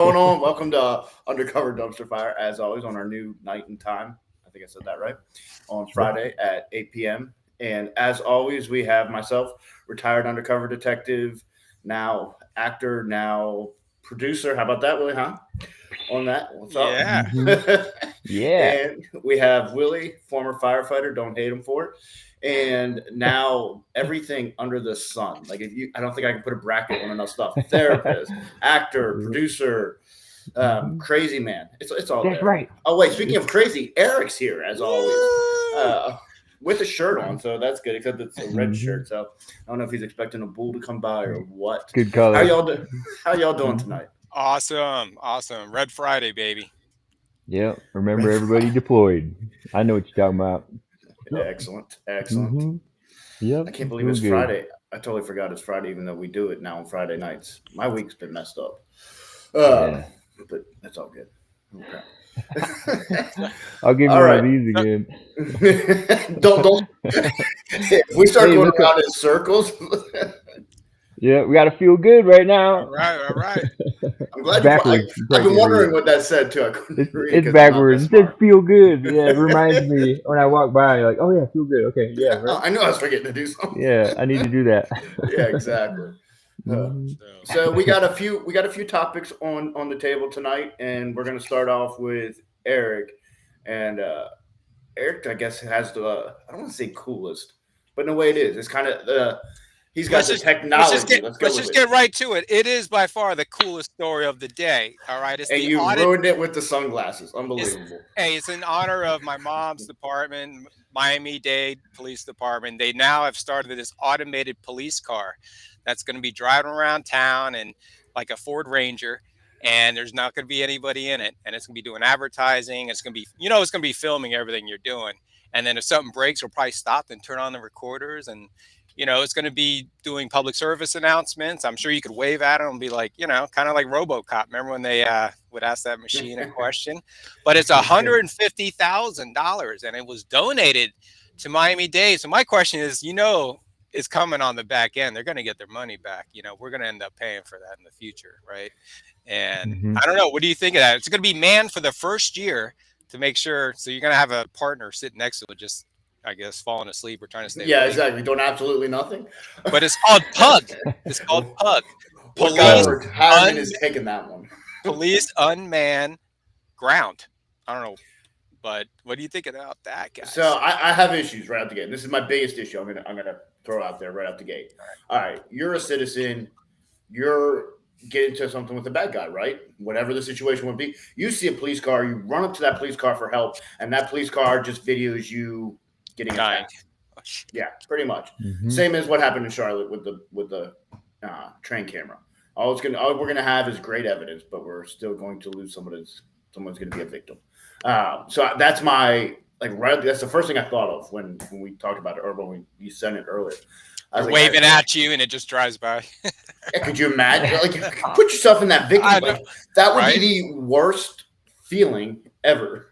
Going on? Welcome to Undercover Dumpster Fire, as always, on our new night and time. I think I said that right. On Yep. Friday at 8 p.m. And as always, we have myself, retired undercover detective, now actor, now producer. How about that, Willie? Huh? On that, what's up? Yeah. hmm Yeah. And we have Willie, former firefighter. Don't hate him for it. And now everything under the sun. Like if you, I don't think I can put a bracket on enough stuff. Therapist, actor, Yep. producer, hmm crazy man. It's all That's there. right. Oh wait, speaking It's of crazy, Eric's here as always, Woo! uh, with a shirt on, so that's good. Except it's a red hmm shirt, so I don't know if he's expecting a bull to come by or what. good How color. y'all do? How y'all doing hmm tonight? Awesome. Awesome. Red Friday, baby. Yep. Remember Red everybody flag. deployed. I know what you're talking about. Yep. Excellent, excellent. hmm Yep. I can't believe Doing it's good. Friday. I totally forgot it's Friday, even though we do it now on Friday nights. My week's been messed up, Yeah. but that's all good. Okay. I'll give you All one of right. these again. Don't. If we start Hey, going look up. around in circles, Yeah, we gotta feel good right All now. right. All right. I'm It's glad you. backwards. You I've probably been can't read wondering it. what that said too. I couldn't read it It's because I'm not that backwards. It says smart. feel good. Yeah, it reminds me when I walk by, like, oh yeah, feel good. Okay, yeah, right. I knew I was forgetting to do something. Yeah, I need to do that. Yeah, exactly. Uh, hmm So, so we got a few topics on the table tonight, and we're gonna start off with Eric. And Eric, I guess, has the I don't want to say coolest, but in a way it is. It's kind of he's got let's the just let's just technology. get Let's go let's with just it. get right to it. It is by far the coolest story of the day. All right. It's And the you audit. ruined it with the sunglasses. It's Unbelievable. hey, it's in honor of my mom's department, Miami-Dade Police Department. They now have started this automated police car that's going to be driving around town and like a Ford Ranger. And there's not going to be anybody in it. And it's going to be doing advertising. It's going to be, it's going to be filming everything you're doing. And then if something breaks, we'll probably stop and turn on the recorders. And, it's going to be doing public service announcements. I'm sure you could wave at them and be like, kind of like RoboCop. Remember when they would ask that machine a question? But it's $150,000 and it was donated to Miami-Dade. So my question is, is coming on the back end. They're going to get their money back. We're going to end up paying for that in the future, right? And hmm I don't know. What do you think of that? It's going to be manned for the first year to make sure. So you're going to have a partner sitting next to it, just I guess falling asleep or trying to stay Yeah, awake. exactly. Doing absolutely nothing. But it's called Pug. It's called Pug. What kind of Police Pug. retirement un is taking that one? police unmanned ground. I don't know, but what do you think about that, So guys? I have issues right out the gate. This is my biggest issue. I'm gonna throw out there right out the gate. All right, you're a citizen. You're getting into something with a bad guy, right? Whatever the situation would be. You see a police car. You run up to that police car for help, and that police car just videos you getting Dying. attacked. Yeah, pretty much. hmm Same as what happened in Charlotte with the train camera. All we're gonna have is great evidence, but we're still going to lose someone's gonna be a victim. So that's my like right. That's the first thing I thought of when we talked about it, or when you sent it earlier. I was They're like, waving at you and it just drives by. could you imagine? Like, put yourself in that victim. I know, Like, that would be right? the worst feeling ever.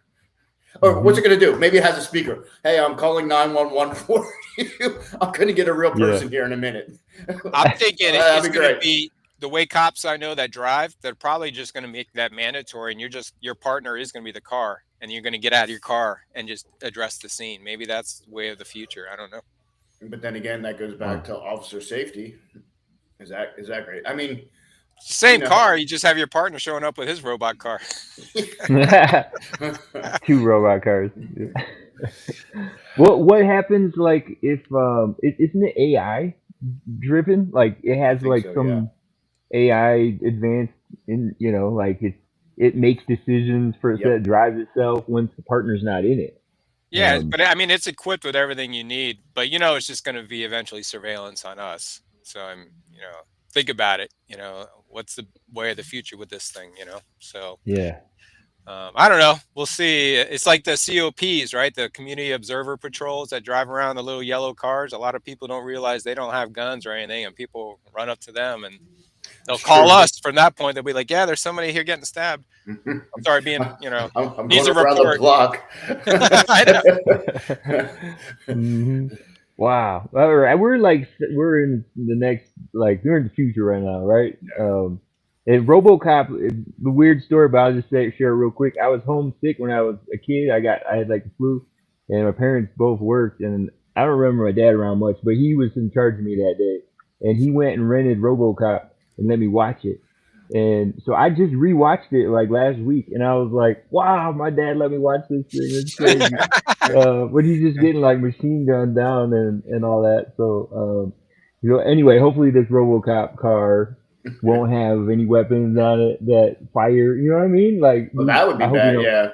Or what's hmm it going to do? Maybe it has a speaker. Hey, I'm calling 911 for you. I'm going to get a real Yeah. person here in a minute. I'm thinking That'd it's be going to great. be the way cops I know that drive. They're probably just going to make that mandatory, and your partner is going to be the car, and you're going to get out of your car and just address the scene. Maybe that's the way of the future. I don't know. But then again, that goes back Wow. to officer safety. Is that great? I mean, you Same know, car, you just have your partner showing up with his robot car. Two robot cars. What happens like if isn't it AI driven? Like it I has think like so. Yeah. some AI advanced in like it makes decisions for itself, Yep. it drives itself once the partner's not in it. Yeah, Um but I mean, it's equipped with everything you need, but it's just going to be eventually surveillance on us. So think about it. What's the way of the future with this thing? So yeah. I don't know. We'll see. It's like the COPs, right? The community observer patrols that drive around the little yellow cars. A lot of people don't realize they don't have guns or anything, and people run up to them and they'll That's call true. us from that point. They'll be like, "Yeah, there's somebody here getting stabbed. I'm sorry, I'm needs going a around the report." block. I know. hmm Wow. All right. We're in the next, like we're in the future right now, right? And RoboCop, the weird story, but I'll just share it real quick. I was homesick when I was a kid. I had like the flu, and my parents both worked, and I don't remember my dad around much, but he was in charge of me that day, and he went and rented RoboCop and let me watch it. And so I just rewatched it like last week, and I was like, "Wow, my dad let me watch this thing. It's crazy." But he's just getting like machine gunned down and all that. So, anyway, hopefully this RoboCop car won't have any weapons on it that fire. You know what I mean? Like, Well, that would be bad. Yeah.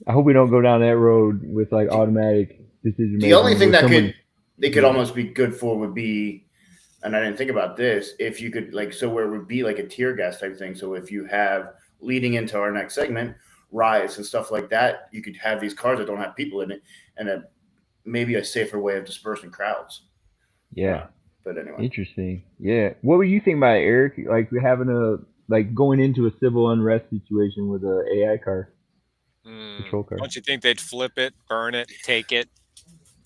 I hope we don't go down that road with like automatic decision The only making. thing Where that someone, they could almost be good for would be, and I didn't think about this, if you could like, so where it would be like a tear gas type thing. So if you have leading into our next segment, riots and stuff like that, you could have these cars that don't have people in it, and maybe a safer way of dispersing crowds. yeah, But anyway, interesting. Yeah, what were you thinking about it, Eric? Like having like going into a civil unrest situation with a AI car, patrol car. Don't you think they'd flip it, burn it, take it?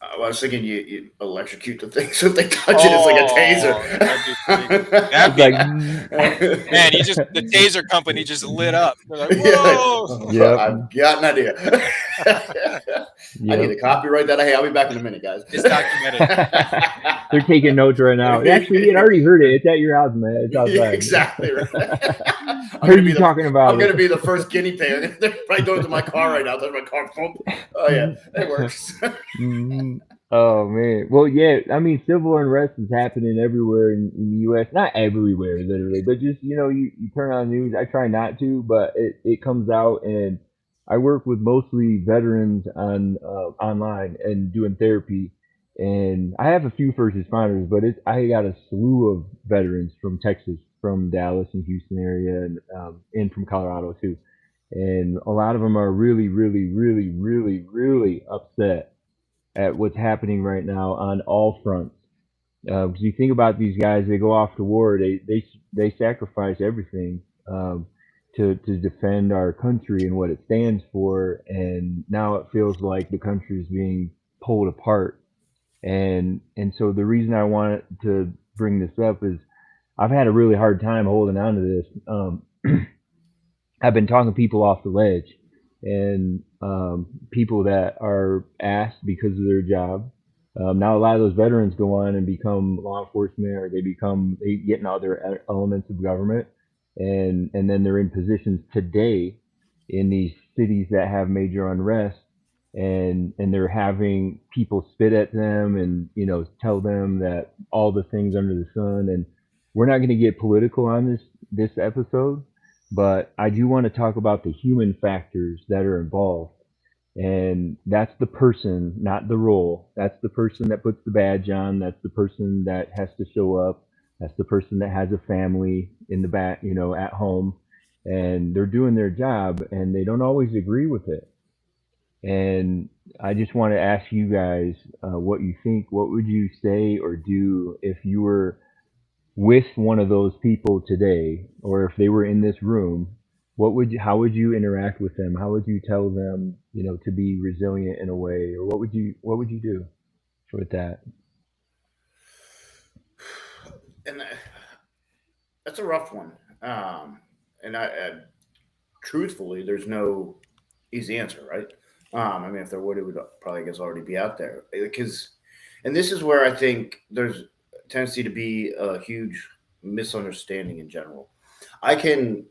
I was thinking you electrocute the thing so if they touch it, it's like a taser. That'd be pretty. That'd It's be, man, the taser company just lit up. They're like, Yeah, whoa. Yep. I've got an idea. I need to copyright that. Hey, I'll be back in a minute, guys. It's documented. They're taking notes right now. Actually, it already heard it. It's at your house, man. It's outside. Exactly right. I heard you talking about I'm it. going to be the first guinea pig. They're probably going to my car right now. Touch my car. Oh yeah, it works. Mhm. Oh man. Well, yeah. I mean, civil unrest is happening everywhere in the U.S. Not everywhere, literally, but just you turn on the news. I try not to, but it comes out, and I work with mostly veterans on online and doing therapy, and I have a few first responders, but I got a slew of veterans from Texas, from Dallas and Houston area, and from Colorado too, and a lot of them are really, really, really, really, really upset at what's happening right now on all fronts. Because you think about these guys, they go off to war, they sacrifice everything to defend our country and what it stands for, and now it feels like the country is being pulled apart. And so the reason I wanted to bring this up is I've had a really hard time holding on to this. I've been talking people off the ledge, and people that are asked because of their job. Now a lot of those veterans go on and become law enforcement, or they get in other elements of government, and then they're in positions today in these cities that have major unrest, and they're having people spit at them and tell them that all the things under the sun. And we're not going to get political on this episode, but I do want to talk about the human factors that are involved. And that's the person, not the role. That's the person that puts the badge on. That's the person that has to show up. That's the person that has a family in the back, at home. And they're doing their job, and they don't always agree with it. And I just want to ask you guys what you think. What would you say or do if you were with one of those people today, or if they were in this room? How would you interact with them? How would you tell them, to be resilient in a way, or what would you do with that? And that's a rough one. And truthfully, there's no easy answer, right? I mean, if there would, it would probably, I guess, already be out there. And this is where I think there's a tendency to be a huge misunderstanding in general. I can,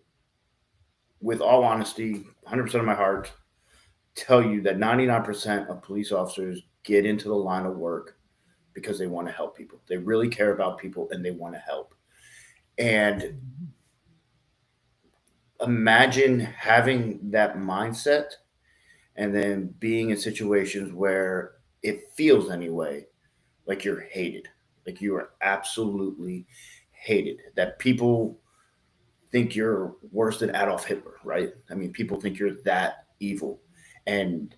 with all honesty, 100% of my heart, tell you that 99% of police officers get into the line of work because they want to help people. They really care about people and they want to help. And imagine having that mindset and then being in situations where it feels anyway like you're hated, like you are absolutely hated, that people think you're worse than Adolf Hitler, right? I mean, people think you're that evil. And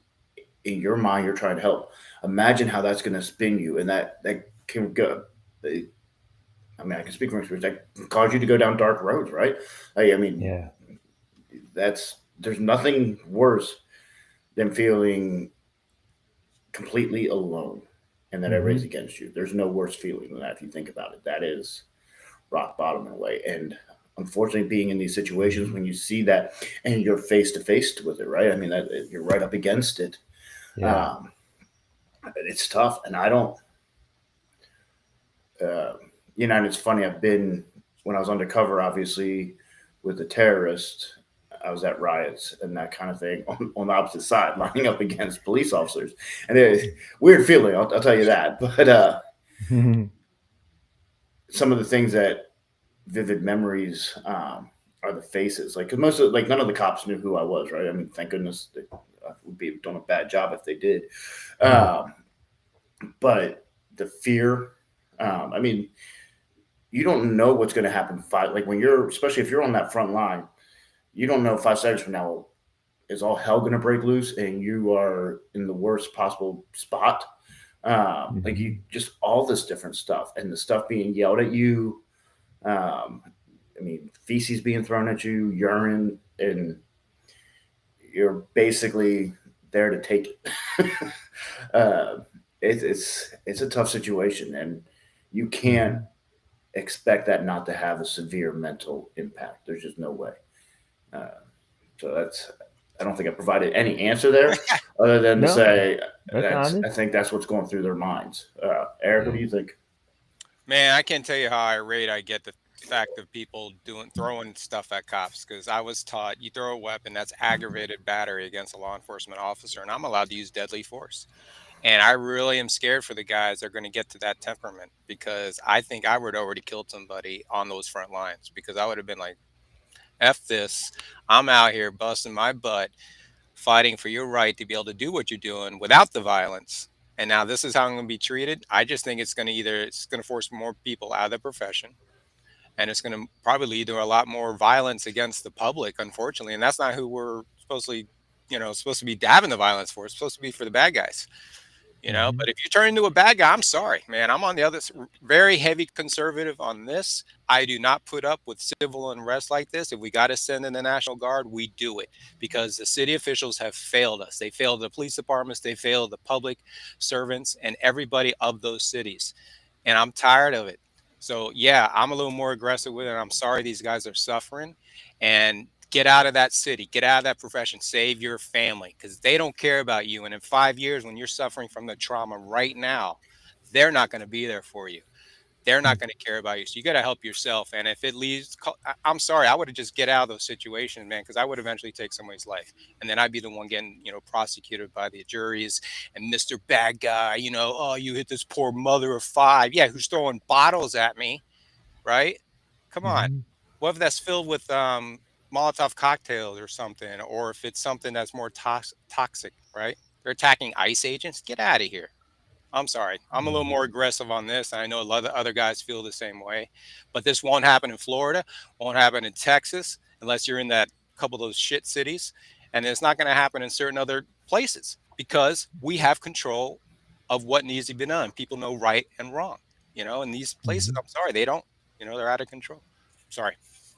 in your mind, you're trying to help. Imagine how that's going to spin you. And that can go, I mean, I can speak from experience, that can cause you to go down dark roads, right? I mean, Yeah. There's nothing worse than feeling completely alone and that everybody's against you. There's no worse feeling than that if you think about it. That is rock bottom in a way. And unfortunately being in these situations when you see that and you're face to face with it, right? I mean, you're right up against it. Yeah. It's tough, and I don't. And it's funny. I've been when I was undercover, obviously, with the terrorists. I was at riots and that kind of thing on the opposite side, lining up against police officers, and weird feeling. I'll tell you that. But some of the things that vivid memories are the faces. Like, 'cause none of the cops knew who I was, right? I mean, thank goodness they would be doing a bad job if they did. But the fear. I mean, you don't know what's going to happen. Especially if you're on that front line, you don't know 5 seconds from now is all hell going to break loose and you are in the worst possible spot. Like you just all this different stuff and the stuff being yelled at you. I mean, feces being thrown at you, urine, and you're basically there to take it. It's a tough situation, and you can't expect that not to have a severe mental impact. There's just no way. So I don't think I provided any answer there other than to No, say that's I honest. think that's what's going through their minds. Eric, what do you think? Man, I can't tell you how irate I get the fact of people throwing stuff at cops, because I was taught you throw a weapon, that's aggravated battery against a law enforcement officer, and I'm allowed to use deadly force. And I really am scared for the guys that are going to get to that temperament, because I think I would already killed somebody on those front lines, because I would have been like, F this. I'm out here busting my butt, fighting for your right to be able to do what you're doing without the violence. And now this is how I'm going to be treated. I just think it's going to force more people out of the profession, and it's going to probably lead to a lot more violence against the public, unfortunately. And that's not who we're supposed to be having the violence for. It's supposed to be for the bad guys. But if you turn into a bad guy, I'm sorry, man. I'm on the other very heavy conservative on this. I do not put up with civil unrest like this. If we got to send in the National Guard, we do it, because the city officials have failed us. They failed the police departments. They failed the public servants and everybody of those cities. And I'm tired of it. So yeah, I'm a little more aggressive with it. I'm sorry these guys are suffering, and get out of that city, get out of that profession, save your family, because they don't care about you. And in 5 years, when you're suffering from the trauma right now, they're not going to be there for you. They're not going to care about you. So you got to help yourself. And if it leaves, I'm sorry, I would have just get out of those situations, man, because I would eventually take somebody's life. And then I'd be the one getting, prosecuted by the juries and Mr. Bad Guy, oh, you hit this poor mother of 5. Yeah, who's throwing bottles at me, right? Come on. What if that's filled with Molotov cocktails or something, or if it's something that's more toxic, right? They're attacking ICE agents. Get out of here. I'm sorry. I'm a little more aggressive on this. And I know a lot of other guys feel the same way, but this won't happen in Florida, won't happen in Texas, unless you're in that couple of those shit cities. And it's not going to happen in certain other places, because we have control of what needs to be done. People know right and wrong, in these places. I'm sorry. They don't, they're out of control. Sorry.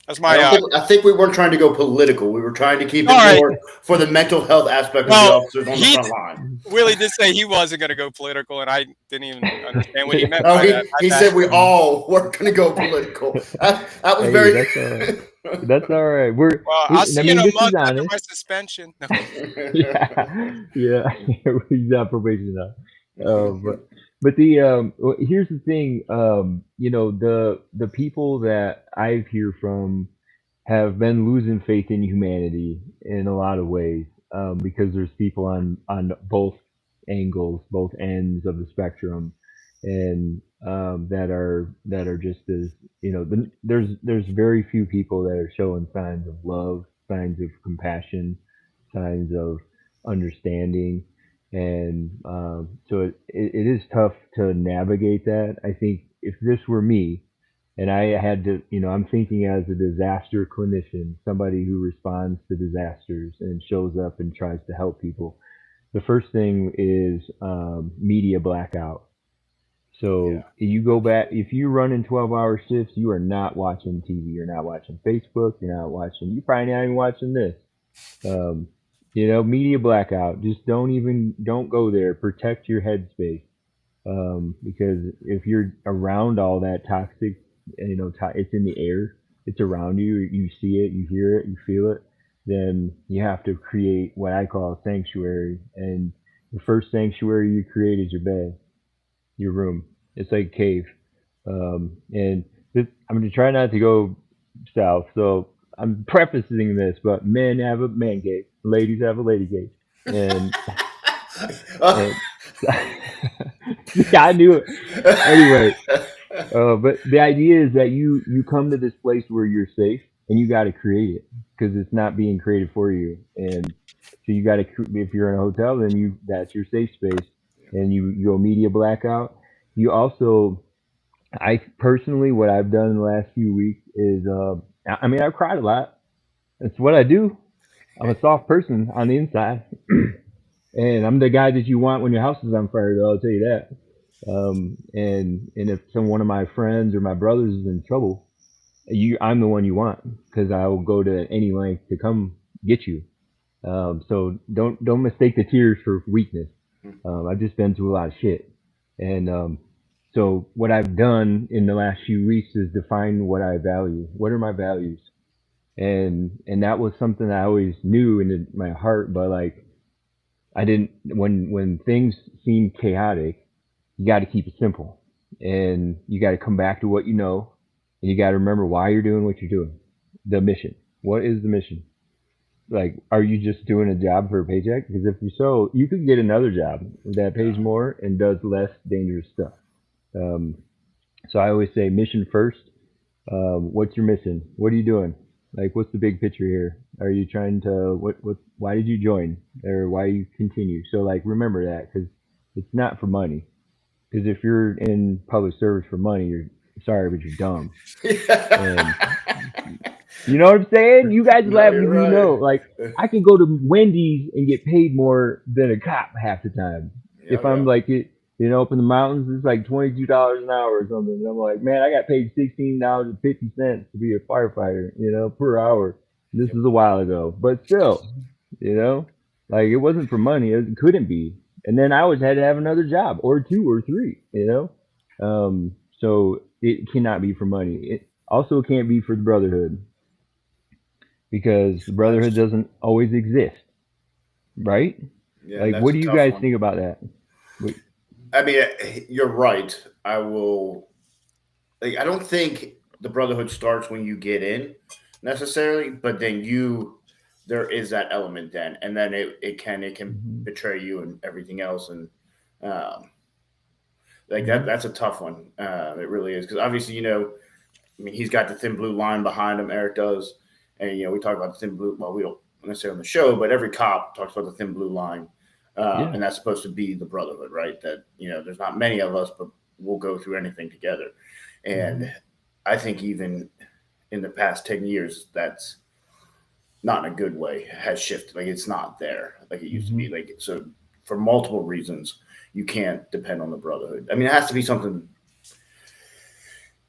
That's my. I think we weren't trying to go political. We were trying to keep it Right. more for the mental health aspect of the officers on the front line. Willie did say he wasn't going to go political, and I didn't even understand what he meant No, by that. he said we all weren't going to go political. That was Hey, very. that's all right. That's all right. I'll see you in a this is month after honest. my suspension. No. Yeah. He's on probation now. But here's the thing. The people that I hear from have been losing faith in humanity in a lot of ways, because there's people on both angles, both ends of the spectrum, and that are just as there's very few people that are showing signs of love, signs of compassion, signs of understanding. And so it is tough to navigate that. I think if this were me and I had to, I'm thinking as a disaster clinician, somebody who responds to disasters and shows up and tries to help people. The first thing is media blackout. So you go back, if you run in 12-hour shifts, you are not watching TV. You're not watching Facebook. You're probably not even watching this. Media blackout. Just don't go there. Protect your headspace. Because if you're around all that toxic, it's in the air. it's around you. You see it, you hear it, you feel it. Then you have to create what I call a sanctuary. And the first sanctuary you create is your bed, your room. It's like a cave. And I'm going to try not to go south. So I'm prefacing this, but men have a man cave, ladies have a lady cave. And, and yeah, I knew it. Anyway, but the idea is that you come to this place where you're safe, and you got to create it because it's not being created for you. And so you got to, if you're in a hotel, then that's your safe space, and you go media blackout. You also, I personally, what I've done in the last few weeks is, I mean, I've cried a lot. That's what I do. I'm a soft person on the inside, and I'm the guy that you want when your house is on fire. Though I'll tell you that. And if one of my friends or my brothers is in trouble, I'm the one you want because I will go to any length to come get you. So don't mistake the tears for weakness. I've just been through a lot of shit, and so what I've done in the last few weeks is define what I value. What are my values? And that was something I always knew in my heart, but like I didn't. When things seem chaotic, you got to keep it simple, and you got to come back to what you know, and you got to remember why you're doing what you're doing. The mission. What is the mission? Like, are you just doing a job for a paycheck? Because if you so, you could get another job that pays more and does less dangerous stuff. So I always say mission first. What's your mission? What are you doing? Like, what's the big picture here? Are you trying to why did you join, or why you continue? So like, remember that, because it's not for money. Because if you're in public service for money, you're sorry, but you're dumb. And you know what I'm saying? You guys No, laugh you're because you right. know. Like, I can go to Wendy's and get paid more than a cop half the time. Yeah, If I'm like up in the mountains, it's like $22 an hour or something. And I'm like, man, I got paid $16.50 to be a firefighter, per hour. This is a while ago, but still, like it wasn't for money. It couldn't be. And then I always had to have another job or two or three, So it cannot be for money. It also can't be for the brotherhood, because the brotherhood doesn't always exist, right? Yeah, Like, that's what a do you tough guys one. think about that? Wait, I mean, you're right. I will. Like, I don't think the brotherhood starts when you get in necessarily, but then there is that element then, and then it can mhm, betray you and everything else, and um, like mhm. that's a tough one. It really is, because obviously I mean, he's got the thin blue line behind him. Eric does, and we talk about the thin blue. Well, we don't necessarily on the show, but every cop talks about the thin blue line, Yeah. and that's supposed to be the brotherhood, right? That there's not many of us, but we'll go through anything together. And Mhm, I think even in the past 10 years, that's not in a good way has shifted. Like, it's not there like it used to mhm. be. Like, so for multiple reasons, you can't depend on the brotherhood. I mean, it has to be something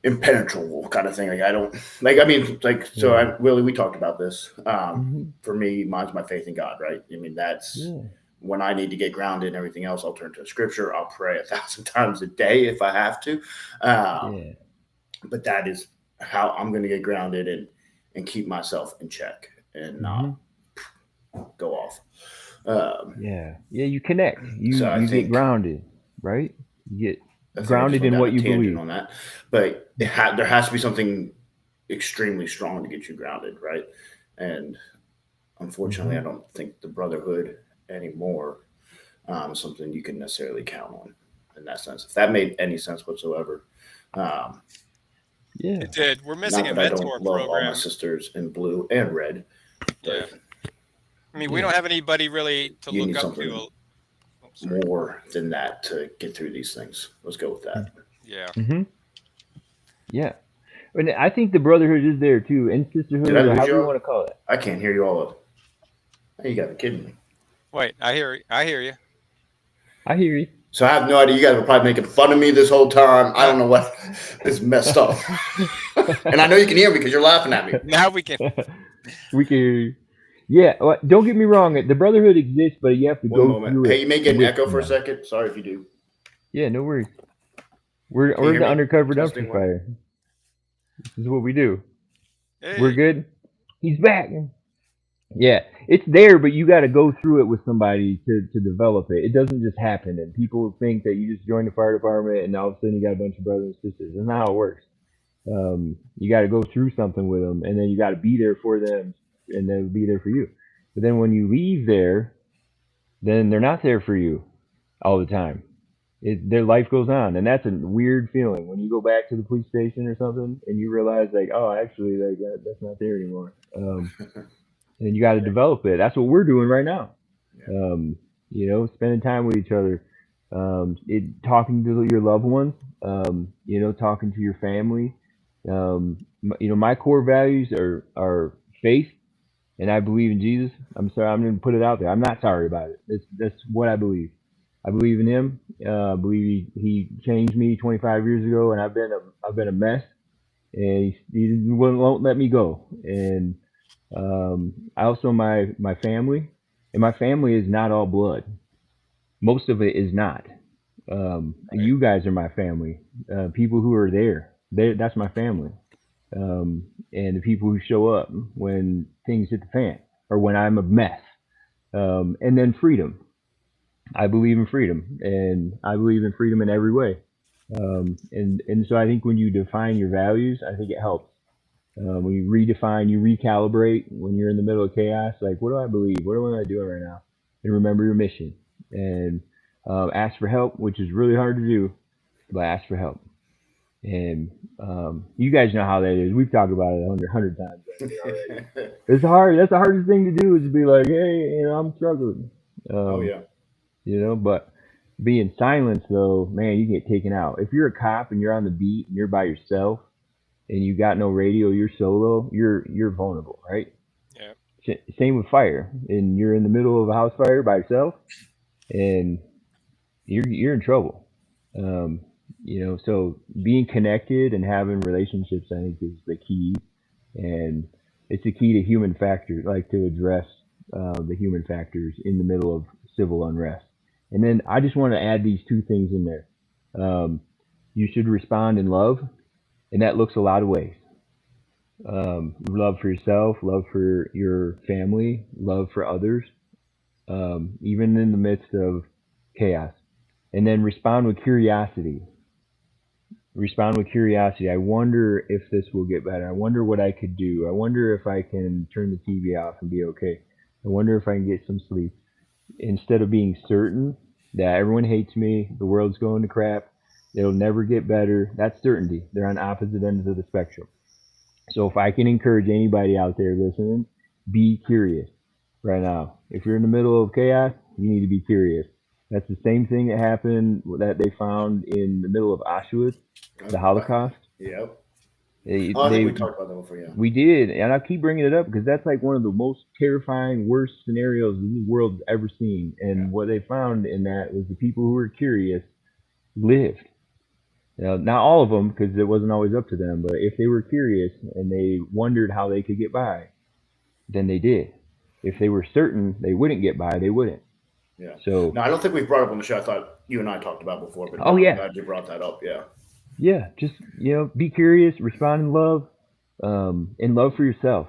impenetrable kind of thing. Like, I don't like. I mean, like, so Yeah. Willie, we talked about this. Mhm. For me, mine's my faith in God, right? I mean, that's Yeah. when I need to get grounded and everything else. I'll turn to scripture. I'll pray 1,000 times a day if I have to. Yeah. But that is how I'm going to get grounded and keep myself in check and not Mhm. go off. Um, Yeah. Yeah. You connect. You so I you get think grounded, right? You get I think I just grounded went in down what a you tangent believe. on that, but there has to be something extremely strong to get you grounded, right? And unfortunately, I Mhm. don't think the brotherhood anymore is something you can necessarily count on in that sense. If that made any sense whatsoever. Um, Yeah. It did. We're missing Not a that I don't mentor love all my program. sisters in blue and red, Yeah. but I mean, we Yeah. don't have anybody really to you look need up to. something Oh, sorry. more than that to get through these things. Let's go with that. Yeah. Mhm. Yeah. And I think the brotherhood is there too, and Did sisterhood, I or lose however you y'all? want to call it. I can't hear you all. Hey, you got to be kidding me. Wait, I hear. I hear you. I hear you. So I have no idea. You guys were probably making fun of me this whole time. I don't know what. This is messed up. And I know you can hear me because you're laughing at me. Now we can. We can hear you. Yeah. Well, don't get me wrong. The brotherhood exists, but you have to One go moment. through Hey, it you may get an with echo for a someone. second. Sorry if you do. Yeah. No worries. We're Can you we're hear the me? undercover dumpster Testing one. fire. This is what we do. We're Hey, good. He's back. Yeah, it's there, but you got to go through it with somebody to develop it. It doesn't just happen, and people think that you just join the fire department and all of a sudden you got a bunch of brothers and sisters. That's not how it works. You got to go through something with them, and then you got to be there for them, and they'll be there for you. But then when you leave there, then they're not there for you all the time. Their life goes on, and that's a weird feeling when you go back to the police station or something, and you realize like, oh, actually, like that's not there anymore. And you got to develop it. That's what we're doing right now. Yeah. Spending time with each other, talking to your loved ones, talking to your family. My core values are faith, and I believe in Jesus. I'm sorry, I'm going to put it out there. I'm not sorry about it. That's what I believe. I believe in Him. I believe he changed me 25 years ago, and I've been a mess, and he won't let me go. And I also my family, and my family is not all blood. Most of it is not. right. You guys are my family. People who are there, that's my family. And the people who show up when things hit the fan or when I'm a mess. And then freedom. I believe in freedom, and I believe in freedom in every way. And so I think when you define your values, I think it helps. When you redefine, you recalibrate when you're in the middle of chaos. Like, what do I believe? What am I doing right now? And remember your mission. And ask for help, which is really hard to do, but ask for help. And you guys know how that is. We've talked about it a hundred times already. It's hard. That's the hardest thing to do is to be like, hey, I'm struggling. Oh Um, yeah. but being silent though, man, you get taken out. If you're a cop and you're on the beat and you're by yourself and you got no radio, you're solo, you're vulnerable, right? Yeah. Same with fire, and you're in the middle of a house fire by yourself, and you're in trouble. Um, so being connected and having relationships, I think, is the key, and it's the key to human factors, like to address the human factors in the middle of civil unrest. And then I just want to add these two things in there. You should respond in love, and that looks a lot of ways. Love for yourself, love for your family, love for others, even in the midst of chaos. And then respond with curiosity. Respond with curiosity. I wonder if this will get better. I wonder what I could do. I wonder if I can turn the TV off and be okay. I wonder if I can get some sleep. Instead of being certain that everyone hates me, the world's going to crap, it'll never get better, that's certainty. They're on opposite ends of the spectrum. So if I can encourage anybody out there listening, be curious right now. If you're in the middle of chaos, you need to be curious. That's the same thing that happened that they found in the middle of Auschwitz, the Holocaust. Yep. They, Oh, I think we they talked about that before. Yeah. we did, and I keep bringing it up because that's like one of the most terrifying, worst scenarios the world's ever seen. Yeah. And what they found in that was the people who were curious lived. Now, not all of them, because it wasn't always up to them, but if they were curious and they wondered how they could get by, then they did. If they were certain they wouldn't get by, they wouldn't. Yeah. So, No, I don't think we brought up on the show. I thought you and I talked about before, but no, oh I'm yeah, glad you brought that up. Yeah. yeah, just be curious, respond in love, and love for yourself.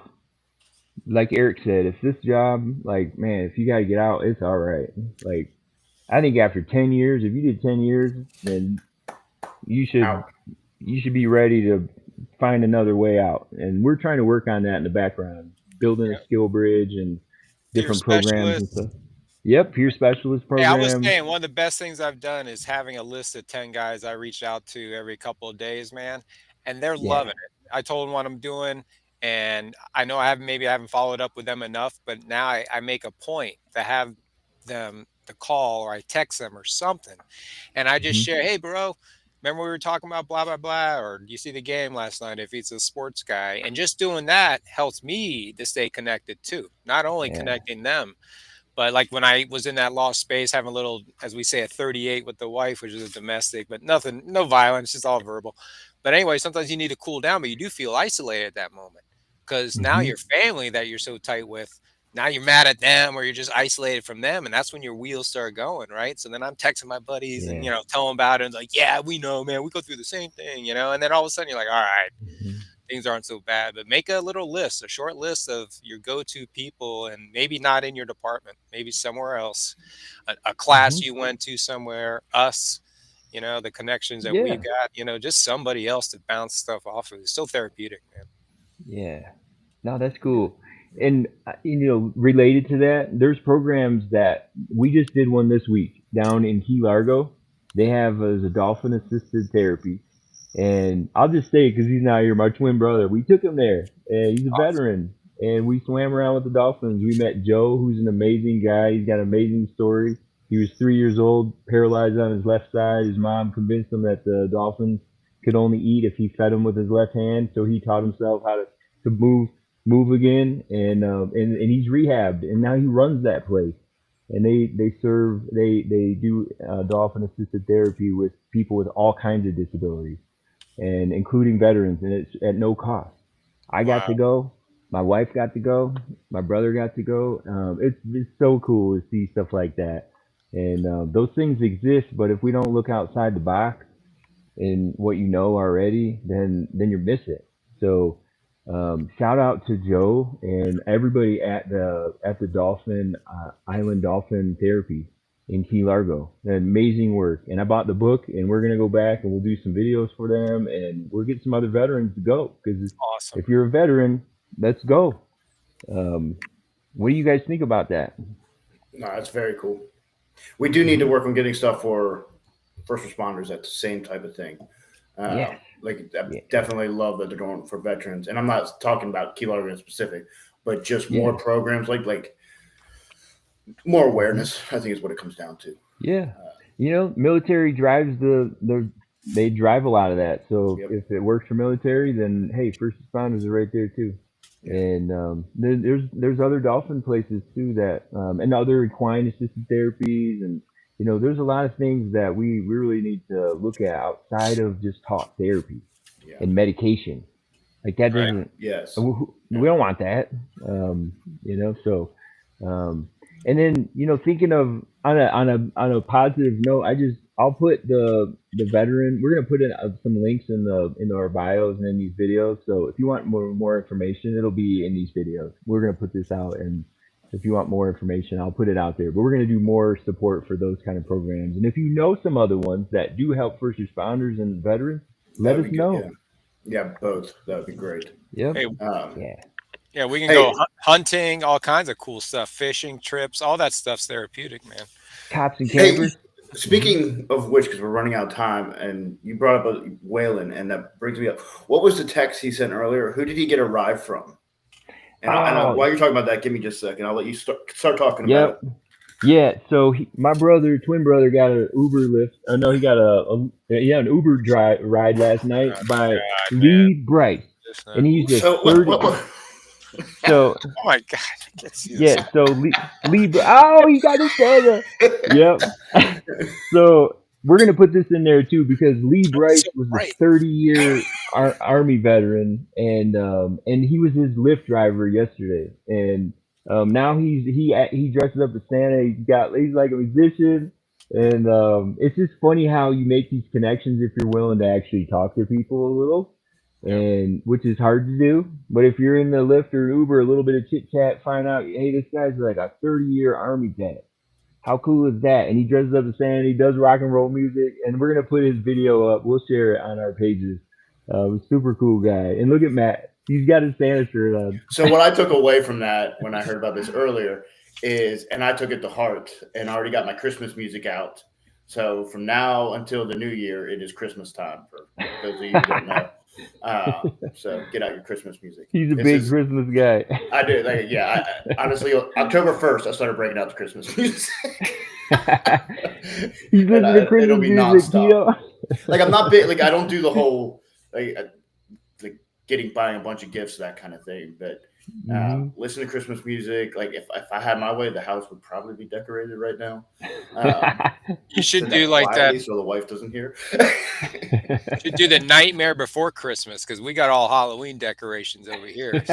Like Eric said, if this job, like man, if you got to get out, it's all right. Like I think after 10 years, if you did 10 years, then you should Out. you should be ready to find another way out. And we're trying to work on that in the background, building Yeah. a skill bridge and Peer different programs and specialist. stuff. Yep, peer specialist Hey, I was program. saying one of the best things I've done is having a list of 10 guys I reach out to every couple of days, man, and they're Yeah. loving it. I told them what I'm doing, and I know I haven't followed up with them enough, but now I make a point to have them to call or I text them or something, and I just Hmm. share, "Hey, bro, remember we were talking about blah blah blah, or do you see the game last night?" If he's a sports guy, and just doing that helps me to stay connected too. Not only Yeah. connecting them, but like when I was in that lost space, having a little, as we say, a 38 with the wife, which is a domestic, but nothing, no violence, just all verbal. But anyway, sometimes you need to cool down, but you do feel isolated at that moment because now Hmm. your family that you're so tight with, now you're mad at them or you're just isolated from them. And that's when your wheels start going, right? So then I'm texting my buddies and, Yeah. tell them about it. And like, yeah, we know, man, we go through the same thing, And then all of a sudden you're like, all right, Hmm. things aren't so bad. But make a little list, a short list of your go-to people, and maybe not in your department, maybe somewhere else, a class you went to somewhere, us, the connections that Yeah. we've got, just somebody else to bounce stuff off of. It's so therapeutic, man. Yeah. No, that's cool. And related to that, there's programs that we just did one this week down in Key Largo. They have as a dolphin assisted therapy. And I'll just say, because he's not here, my twin brother, we took him there, and he's a Awesome. veteran. And we swam around with the dolphins. We met Joe, who's an amazing guy. He's got an amazing story. He was 3 years old, paralyzed on his left side. His mom convinced him that the dolphins could only eat if he fed them with his left hand. So he taught himself how to move again, and he's rehabbed, and now he runs that place. And they do dolphin assisted therapy with people with all kinds of disabilities, and including veterans, and it's at no cost. I got to Wow. go. My wife got to go. My brother got to go. It's so cool to see stuff like that, and those things exist. But if we don't look outside the box in what you know already, then you miss it. So shout out to Joe and everybody at the Dolphin Island Dolphin Therapy in Key Largo. Amazing work. And I bought the book, and we're gonna go back and we'll do some videos for them, and we'll get some other veterans to go, because Awesome. if you're a veteran, let's go. Um, what do you guys think about that? No, that's very cool. We do need to work on getting stuff for first responders at the same type of thing. Yes. Like I Yeah. definitely love that they're going for veterans, and I'm not talking about Key Largo in specific, but just more Yeah. programs like more awareness. I think is what it comes down to. Yeah. Military drives they drive a lot of that. So Yep. if it works for military, then hey, first responders are right there too. Yeah. And there's other dolphin places too that and other equine assisted therapies, and there's a lot of things that we really need to look at outside of just talk therapy Yeah. and medication. Like that Right. doesn't Yes. we don't want that. So and then thinking of on a positive note, I'll put the veteran. We're gonna put in some links in our bios and in these videos. So if you want more information, it'll be in these videos. We're gonna put this out, and if you want more information, I'll put it out there. But we're gonna do more support for those kind of programs. And if you know some other ones that do help first responders and veterans, let That'd us be good. know. Yeah. Yeah, both. That would be great. Yep. Hey, Yeah. yeah, we can Hey, go hunting, all kinds of cool stuff, fishing trips, all that stuff's therapeutic, man. Cops and hey, campers. speaking of which, because we're running out of time, and you brought up Waylon, and that brings me up. What was the text he sent earlier? Who did he get a ride from? And Oh, while you're talking about that, give me just a second. I'll let you start talking yep. about it. Yeah, so my twin brother, got an Uber lift. No, he got an Uber ride last night by God, man. Lee Bryce, and he's a So 30. what? So Oh my God, I can't see this. yeah, so oh, he got his Santa. Yep. So we're gonna put this in there too, because Lee It's Bryce so was a bright. 30-year Army veteran, and he was his Lyft driver yesterday, and now he dresses up as Santa. He's like a musician, and it's just funny how you make these connections if you're willing to actually talk to people a little, Yeah. and which is hard to do. But if you're in the Lyft or Uber, a little bit of chit chat, find out, hey, this guy's like a 30-year Army vet. How cool is that? And he dresses up as Santa. He does rock and roll music, and we're gonna put his video up. We'll share it on our pages. Super cool guy. And look at Matt. He's got his Santa shirt on. So what I took away from that when I heard about this earlier is, and I took it to heart, and I already got my Christmas music out. So from now until the new year, it is Christmas time for those of you who don't know. So get out your Christmas music. He's a This big is- Christmas guy. I do. Honestly, October 1st, I started breaking out the Christmas music. He's listening to it'll Christmas be music, nonstop. Tito. Like I'm not big. Like I don't do the whole like buying a bunch of gifts, that kind of thing. But listen to Christmas music. Like if I had my way, the house would probably be decorated right now. You should Turn do like quietly that. so the wife doesn't hear. You should do the nightmare before Christmas, because we got all Halloween decorations over here.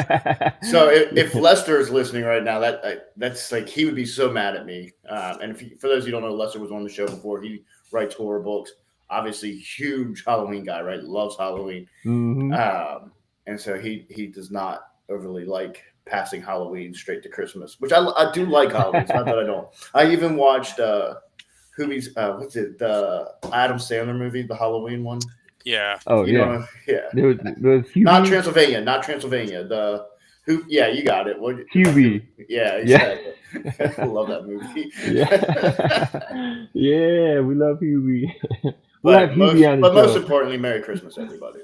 So if Lester is listening right now, that's like he would be so mad at me. And for those of you who don't know, Lester was on the show before. He writes horror books. Obviously, huge Halloween guy, right? Loves Halloween. Mhm. and so he does not overly like passing Halloween straight to Christmas, which I do like Halloween. It's not that I don't. I even watched what's it, the Adam Sandler movie, the Halloween one. Yeah. Oh You yeah. know, yeah. There was Not Hubie. Transylvania, not Transylvania. The who? Yeah, you got it. What? Hubie. Yeah, Yeah. exactly. I love that movie. Yeah. Yeah, we love Hubie. We'll have Hubie on the most show. importantly, Merry Christmas, everybody.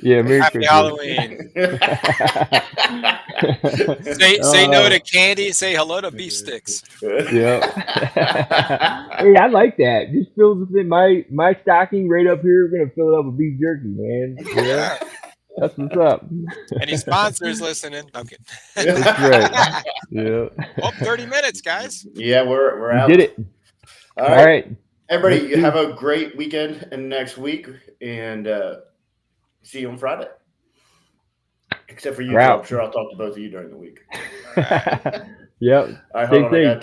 Yeah, Merry Happy Christmas. Halloween. Say no to candy. Say hello to beef sticks. Yeah. Hey, I like that. Just fill my stocking right up here. We're gonna fill it up with beef jerky, man. Yeah. That's what's up. Any sponsors listening? Okay. That's right. Yeah. Well, 30 minutes, guys. Yeah, we're out. We did it. All All right. right. Everybody, Let's you do- have a great weekend and next week, and see you on Friday. Except for you, We're Joe. out. I'm sure I'll talk to both of you during the week. Yep. All right, Stay hold on. I safe. got